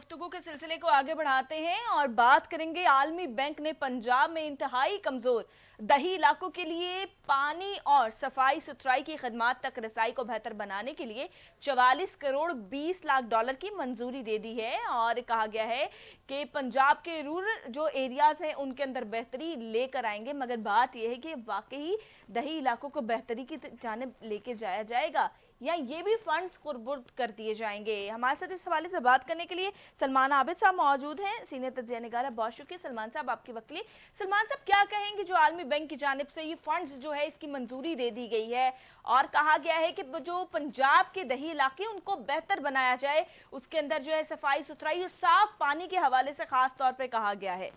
गुफ्तगू के सिलसिले को आगे बढ़ाते हैं और बात करेंगे। आलमी बैंक ने पंजाब में इंतहाई कमजोर दही इलाकों के लिए पानी और सफाई सुथराई की खदमात तक रसाई को बेहतर बनाने के लिए 44 करोड़ 20 लाख डॉलर की मंजूरी दे दी है और कहा गया है कि पंजाब के रूरल जो एरियाज हैं उनके अंदर बेहतरी लेकर आएंगे। मगर बात यह है कि वाकई दही इलाकों को बेहतरी की जानिब लेके जाया जाएगा या ये भी फंड्स कुर्बुर्द कर दिए जाएंगे। हमारे साथ इस हवाले से बात करने के लिए सलमान आबिद साहब मौजूद हैं, सीनियर तज्जिया निगार। बहुत शुक्रिया सलमान साहब आपकी वक्ली। सलमान साहब, क्या कहेंगे जो आलमी बैंक की जानिब से ये फंड्स जो है इसकी मंजूरी दे दी गई है और कहा गया है कि जो पंजाब के दही इलाके उनको बेहतर बनाया जाए, उसके अंदर जो है सफाई सुथराई और साफ पानी के हवाले से खास तौर पर कहा गया है।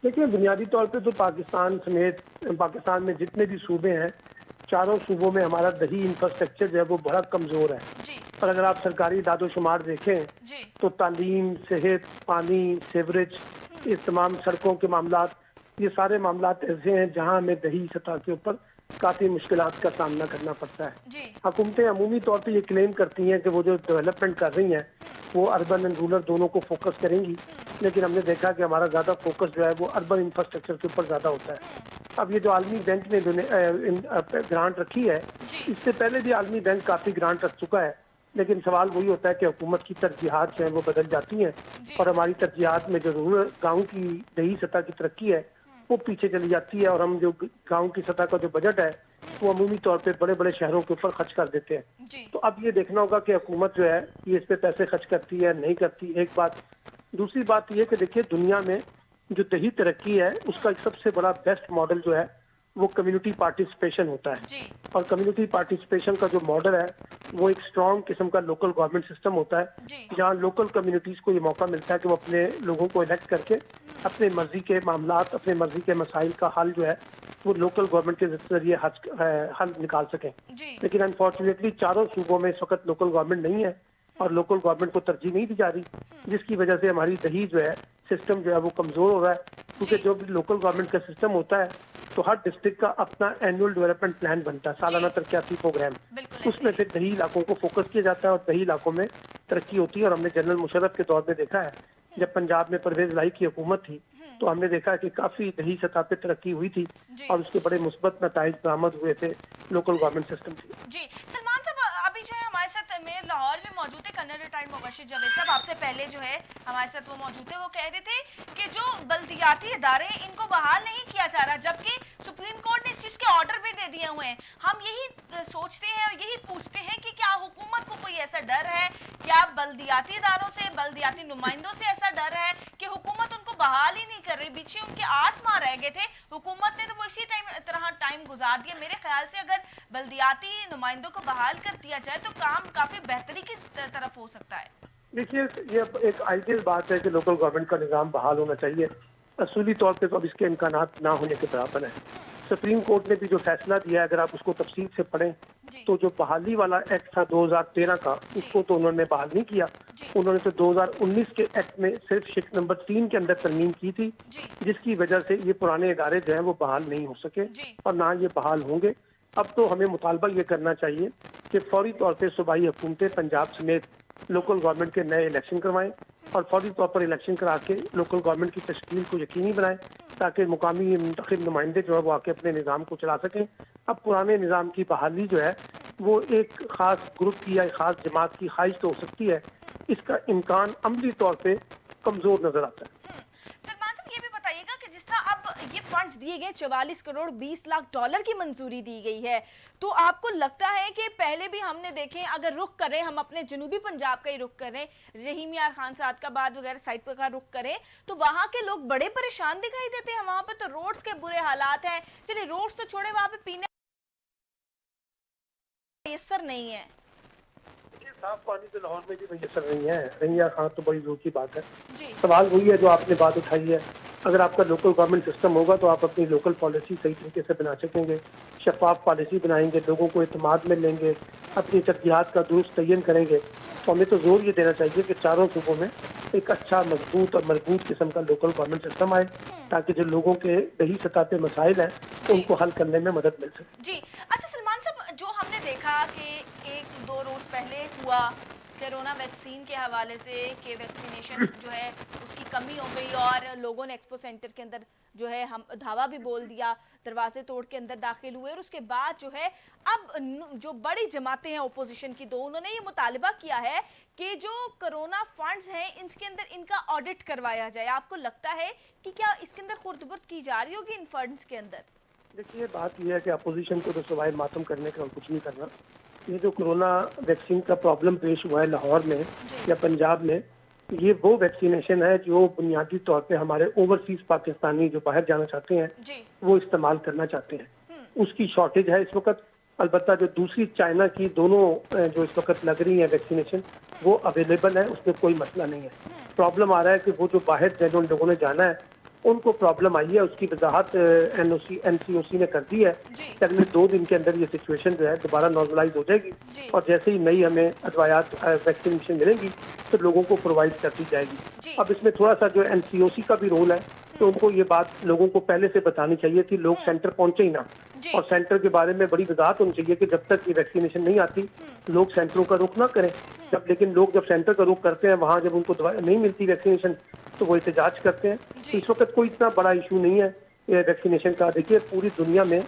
देखिए, बुनियादी तौर पे तो पाकिस्तान समेत पाकिस्तान में जितने भी सूबे हैं, चारों सूबों में हमारा दही इंफ्रास्ट्रक्चर जो है वो बड़ा कमजोर है। और अगर आप सरकारी दादोशुमार देखें तो तालीम, सेहत, पानी, सेवरेज, इस तमाम सड़कों के मामला, ये सारे मामला ऐसे हैं जहां हमें दही सतह के ऊपर काफी मुश्किलात का सामना करना पड़ता है। हुकूमतें अमूमी तौर पर ये क्लेम करती हैं कि वो जो डेवलपमेंट कर रही हैं वो अर्बन एंड रूरल दोनों को फोकस करेंगी, लेकिन हमने देखा कि हमारा ज्यादा फोकस जो है वो अर्बन इंफ्रास्ट्रक्चर के ऊपर ज्यादा होता है। अब ये जो आलमी बैंक ने ग्रांट रखी है, इससे पहले भी आलमी बैंक काफी ग्रांट रख चुका है, लेकिन सवाल वही होता है कि हुकूमत की तरजीहात जो है वो बदल जाती हैं और हमारी तरजीहात में जो रूरल गाँव की दही सतह की तरक्की है वो पीछे चली जाती है और हम जो गांव की सतह का जो बजट है वो अमूमी तौर पे बड़े बड़े शहरों के ऊपर खर्च कर देते हैं। तो अब ये देखना होगा कि हुकूमत जो है ये इस पे पैसे खर्च करती है नहीं करती, एक बात। दूसरी बात ये कि देखिए, दुनिया में जो दही तरक्की है उसका सबसे बड़ा बेस्ट मॉडल जो है वो कम्युनिटी पार्टिसिपेशन होता है। और कम्युनिटी पार्टिसिपेशन का जो मॉडल है वो एक स्ट्रॉन्ग किस्म का लोकल गवर्नमेंट सिस्टम होता है, जहाँ लोकल कम्युनिटीज को ये मौका मिलता है कि वो अपने लोगों को इलेक्ट करके अपने मर्जी के मामलात, अपने मर्जी के मसाइल का हल जो है वो लोकल गवर्नमेंट के जरिए हल निकाल सकें। लेकिन अनफॉर्चुनेटली चारों सूबों में इस वक्त लोकल गवर्नमेंट नहीं है और लोकल गवर्नमेंट को तरजीह नहीं दी जा रही, जिसकी वजह से हमारी दही जो है सिस्टम जो है वो कमजोर हो रहा है। क्योंकि जो भी लोकल गवर्नमेंट का सिस्टम होता है तो हर डिस्ट्रिक्ट का अपना एनुअल डेवलपमेंट प्लान बनता है, सालाना तरक्याती प्रोग्राम, उसमें फिर दही इलाकों को फोकस किया जाता है और दही इलाकों में तरक्की होती है। और हमने जनरल मुशर्रफ के दौर में देखा है, जब पंजाब में परवेज लाई की हुकूमत थी तो हमने देखा कि काफी दही सतह पे तरक्की हुई थी और उसके बड़े मुस्बत नताइज बरामद हुए थे लोकल गवर्नमेंट सिस्टम से। जी सलमान साहब, अभी जो है हमारे साथ मेयर लाहौर में मौजूद है कर्नल रिटायर्ड मुबशिर जावेद साहब, आपसे पहले जो है हमारे साथ वो मौजूद थे। वो कह रहे थे कि जो बल्दियाती इदारे इनको बहाल नहीं किया जा रहा, जबकि सुप्रीम कोर्ट ने इस चीज के ऑर्डर भी दे दिए हुए हैं। हम यही सोचते हैं और यही पूछते हैं कि क्या हुकूमत को कोई ऐसा डर है, क्या बल्दियाती इदारों से, बल्दियाती नुमाइंदों से ऐसा डर है कि हुकूमत उनको बहाल ही नहीं कर रही? पीछे उनके 8 माह रह गए थे, हुकूमत ने तो वो इसी तरह टाइम गुजार दिया। मेरे ख्याल से अगर बल्दियाती नुमाइंदों को बहाल कर दिया जाए तो काम काफी बेहतरी की तरफ हो सकता है। देखिए, ये एक आइडियल बात है कि लोकल गवर्नमेंट का निजाम बहाल होना चाहिए। असूली तौर पे तो अब इसके इम्कानात ना होने के बराबर है। सुप्रीम कोर्ट ने भी जो फैसला दिया है, अगर आप उसको तफसील से पढ़ें तो जो बहाली वाला एक्ट था 2013 का, उसको तो उन्होंने बहाल नहीं किया। उन्होंने तो 2019 के एक्ट में सिर्फ शिक नंबर 3 के अंदर तरमीम की थी, जिसकी वजह से ये पुराने इदारे जो है वो बहाल नहीं हो सके और ना ये बहाल होंगे। अब तो हमें मुतालबा ये करना चाहिए कि फौरी तौर पर सूबाई हुकूमतें पंजाब समेत लोकल गवर्नमेंट के नए इलेक्शन करवाएं और फौरी तौर पर इलेक्शन करा के लोकल गवर्नमेंट की तश्कील को यकीनी बनाएं, ताकि मुकामी मुंतखब नुमाइंदे जो है वो आके अपने निज़ाम को चला सकें। अब पुराने निज़ाम की बहाली जो है वो एक खास ग्रुप की या एक खास जमात की ख्वाहिश तो हो सकती है, इसका इम्कान अमली तौर पर कमजोर नजर आता है। जिस तरह अब ये फंड्स दिए गए 44 करोड़ 20 लाख डॉलर की मंजूरी दी गई है, तो आपको लगता है कि पहले भी हमने देखे, अगर रुख करें हम अपने जनूबी पंजाब का ही रुख करें, रहीम यार खान सादकाबाद वगैरह साइड पर का रुख करें, तो वहां के लोग बड़े परेशान दिखाई देते हैं। वहां पे तो रोड्स के बुरे हालात हैं। चलिए रोड्स तो छोड़े, वहां पे पीने मैसर नहीं है, साफ पानी तो लाहौर में भी मैसर नहीं है। रहीम यार खान तो बड़ी दूर की बात है। सवाल वही है जो आपने बात उठाई है, अगर आपका लोकल गवर्नमेंट सिस्टम होगा तो आप अपनी लोकल पॉलिसी सही तरीके से बना सकेंगे, शफाफ पॉलिसी बनाएंगे, लोगों को एतमाद में लेंगे, अपनी तरजीहात का दुरुस्त तयन करेंगे। तो हमें तो जोर ये देना चाहिए कि चारों सूबों में एक अच्छा मजबूत और मजबूत किस्म का लोकल गवर्नमेंट सिस्टम आए, ताकि जो लोगों के दही सतह पे मसाइल हैं उनको हल करने में मदद मिल सके। जी अच्छा सलमान साहब, जो हमने देखा कि 1-2 रोज पहले हुआ कोरोना वैक्सीन के हवाले से कि वैक्सीनेशन जो है उसकी कमी हो गई और लोगों ने एक्सपो सेंटर के अंदर जो है हम धावा भी बोल दिया, दरवाजे तोड़ के अंदर दाखिल हुए और उसके बाद जो है अब जो बड़ी जमातें हैं ओपोजिशन की दो, उन्होंने ये मुतालिबा किया है कि जो कोरोना फंड्स हैं इसके अंदर इनका ऑडिट करवाया जाए। आपको लगता है कि क्या इसके अंदर खुर्द-बुर्द की जा रही होगी इन फंड्स के अंदर? देखिए, बात यह है कि अपोजिशन को तो सवाए मातम करने का और कुछ नहीं करना। ये जो कोरोना वैक्सीन का प्रॉब्लम पेश हुआ है लाहौर में या पंजाब में, ये वो वैक्सीनेशन है जो बुनियादी तौर पे हमारे ओवरसीज पाकिस्तानी जो बाहर जाना चाहते हैं वो इस्तेमाल करना चाहते हैं। उसकी शॉर्टेज है इस वक्त। अलबत्ता जो दूसरी चाइना की दोनों जो इस वक्त लग रही है वैक्सीनेशन वो अवेलेबल है, उसमें कोई मसला नहीं है। प्रॉब्लम आ रहा है कि वो जो बाहर जिन लोगों ने जाना है उनको प्रॉब्लम आई है, उसकी वजाहत NCOC ने कर दी है कि अगले 2 दिन के अंदर ये सिचुएशन जो है दोबारा नॉर्मलाइज हो जाएगी और जैसे ही नई हमें अदवायात वैक्सीनेशन मिलेंगी तो लोगों को प्रोवाइड कर दी जाएगी। अब इसमें थोड़ा सा जो NCOC का भी रोल है, तो उनको ये बात लोगों को पहले से बतानी चाहिए थी, लोग सेंटर पहुंचे ही ना, और सेंटर के बारे में बड़ी वजाहत होनी चाहिए कि जब तक ये वैक्सीनेशन नहीं आती लोग सेंटरों का रुख ना करें। लेकिन लोग जब सेंटर का रुख करते हैं, वहाँ जब उनको नहीं मिलती वैक्सीनेशन तो वो एहतजाज करते हैं। तो इस वक्त कोई इतना बड़ा इशू नहीं है वैक्सीनेशन का। देखिए, पूरी दुनिया में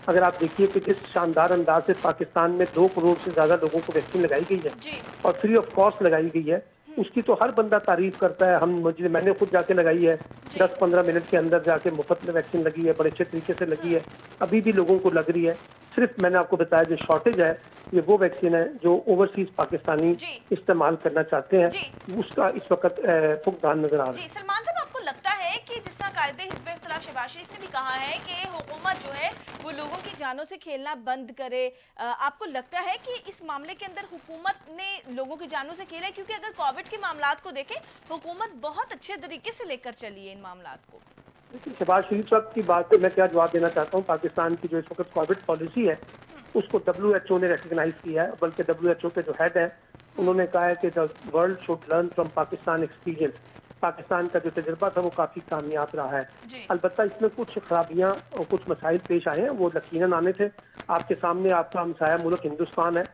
अगर आप देखिए कि जिस शानदार अंदाज से पाकिस्तान में 2 करोड़ से ज्यादा लोगों को वैक्सीन लगाई गई है और फ्री ऑफ कॉस्ट लगाई गई है, उसकी तो हर बंदा तारीफ करता है। मैंने खुद जाके लगाई है, 10-15 मिनट के अंदर जाके मुफ्त में वैक्सीन लगी है, बड़े अच्छे तरीके से लगी है, अभी भी लोगों को लग रही है। सिर्फ मैंने आपको बताया जो शॉर्टेज है ये वो वैक्सीन है जो ओवरसीज पाकिस्तानी इस्तेमाल करना चाहते हैं, उसका इस वक्त फुकदान नजर आ रहा है। सलमान साहब, आपको लगता है कि जिस तरह कायदे हिज़्ब इख्तिलाफ शहबाज शरीफ ने भी कहा है कि हुकूमत जो है वो लोगों की जानों से खेलना बंद करे, आपको लगता है कि इस मामले के अंदर हुकूमत ने लोगों की जानों से खेला है? क्योंकि अगर कोविड के मामलात को देखें, हुकूमत बहुत अच्छे तरीके से लेकर चली है इन मामलात को। शहबाज शरीफ साहब की बात पे मैं क्या जवाब देना चाहता हूँ। पाकिस्तान की जो इस वक्त कोविड पॉलिसी है उसको WHO ने रिकग्नाइज किया है, बल्कि WHO के जो हेड है उन्होंने कहा है कि the world should learn from Pakistan experience. Pakistan का जो तजुर्बा था वो काफी कामयाब रहा है। अलबत्ता इसमें कुछ खराबियां और कुछ मसाइल पेश आए हैं, वो यकीनन आने थे। आपके सामने आपका हमसाया मुल्क हिंदुस्तान है,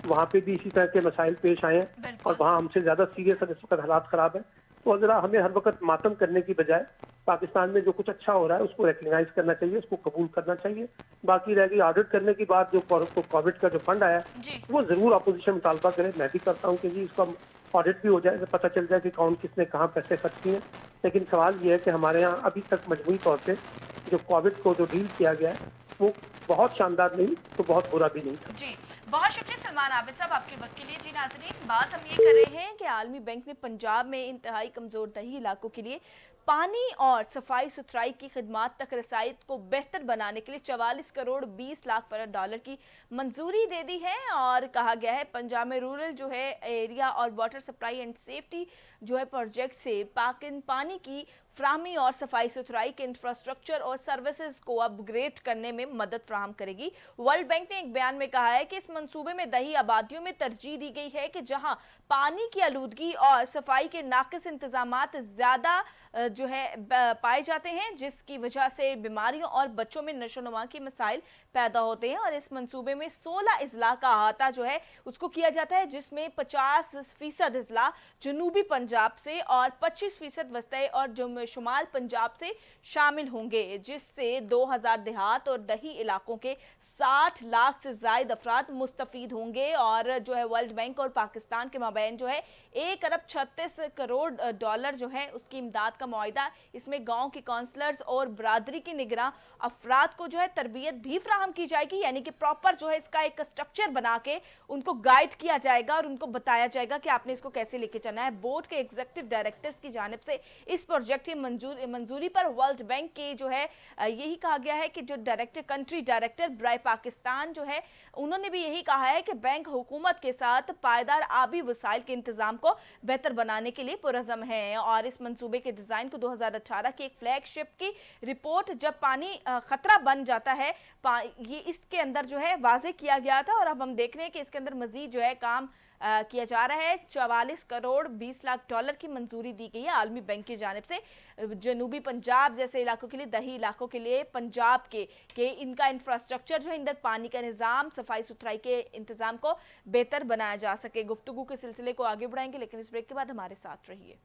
वहाँ पे भी इसी तरह के मसाइल पेश आए हैं और वहाँ हमसे ज्यादा सीरियस इस वक्त हालात खराब है। तो जरा हमें हर वक्त मातम करने की बजाय पाकिस्तान में जो कुछ अच्छा हो रहा है उसको रिकग्नाइज करना चाहिए, उसको कबूल करना चाहिए। बाकी रह गई ऑडिट करने की बात, जो कोविड का जो फंड आया वो जरूर अपोजिशन मुतालबा करे। मैं भी करता हूँ कि जी इसका ऑडिट भी हो जाए, तो पता चल जाए कि कौन किसने कहाँ पैसे खर्च किए। लेकिन सवाल ये है कि हमारे यहाँ अभी तक मजमूई तौर पे जो कोविड को जो डील किया गया है वो बहुत शानदार नहीं तो बहुत बुरा भी नहीं था। जी, बहुत शुक्रिया सलमान आबिद साहब आपके वक्त के लिए। जी नाज़रीन, बात हम ये कर रहे हैं कि आलमी बैंक ने पंजाब में इंतहाई कमजोर दही इलाकों के लिए पानी और सफाई सुथराई की खिदमात तक रसाई को बेहतर बनाने के लिए 44 करोड़ 20 लाख $20 की मंजूरी दे दी है। और कहा गया है पंजाब में रूरल जो है एरिया और वाटर सप्लाई एंड सेफ्टी जो है प्रोजेक्ट से पानी की फ्राहमी और सफाई सुथराई के इंफ्रास्ट्रक्चर और सर्विसेज को अपग्रेड करने में मदद फ्राहम करेगी। वर्ल्ड बैंक ने एक बयान में कहा है कि इस मंसूबे में दही आबादियों में तरजीह दी गई है कि जहां पानी की आलूदगी और सफाई के नाकिस इंतजामात ज्यादा जो है पाए जाते हैं, जिसकी वजह से बीमारियों और बच्चों में नशोनुमा के मसाइल पैदा होते हैं। और इस मंसूबे में 16 अजला का अहाता जो है उसको किया जाता है, जिसमें 50% अजला जनूबी पंजाब से और 25% वस्ती और शुमाल पंजाब से शामिल होंगे, जिससे 2000 देहात और दही इलाकों के 60 लाख से ज्यादा अफराद मुस्तफीद होंगे। और जो है वर्ल्ड बैंक और पाकिस्तान के माबैन जो है 1 अरब 36 करोड़ डॉलर जो है उसकी इमदाद का मुआहिदा। इसमें गांव के काउंसलर्स और बरादरी की निगरान अफराद को जो है तरबियत भी फ्राहम की जाएगी, यानी कि प्रॉपर जो है इसका एक स्ट्रक्चर बना के उनको गाइड किया जाएगा और उनको बताया जाएगा कि आपने इसको कैसे लेके चलना है। बोर्ड के एग्जीक्यूटिव डायरेक्टर्स की जानिब से इस प्रोजेक्ट की मंजूरी पर वर्ल्ड बैंक के जो है यही कहा गया है कि जो कंट्री डायरेक्टर ब्राय पाकिस्तान जो है उन्होंने भी यही कहा है कि बैंक हुकूमत के साथ पायदार आबी वसाइल के इंतजाम को बेहतर बनाने के लिए पुरज़म है। और इस मंसूबे के डिजाइन को 2018 की एक फ्लैगशिप की रिपोर्ट जब पानी खतरा बन जाता है ये इसके अंदर जो है वाजे किया गया था। और अब हम देख रहे हैं कि इसके अंदर मजीद जो है काम किया जा रहा है। 44 करोड़ 20 लाख डॉलर की मंजूरी दी गई है आलमी बैंक की जानिब से जनूबी पंजाब जैसे इलाकों के लिए, दही इलाकों के लिए, पंजाब के इनका इंफ्रास्ट्रक्चर जो है, इधर पानी का निजाम, सफाई सुथराई के इंतजाम को बेहतर बनाया जा सके। गुफ्तगू के सिलसिले को आगे बढ़ाएंगे, लेकिन इस ब्रेक के बाद हमारे साथ रहिए।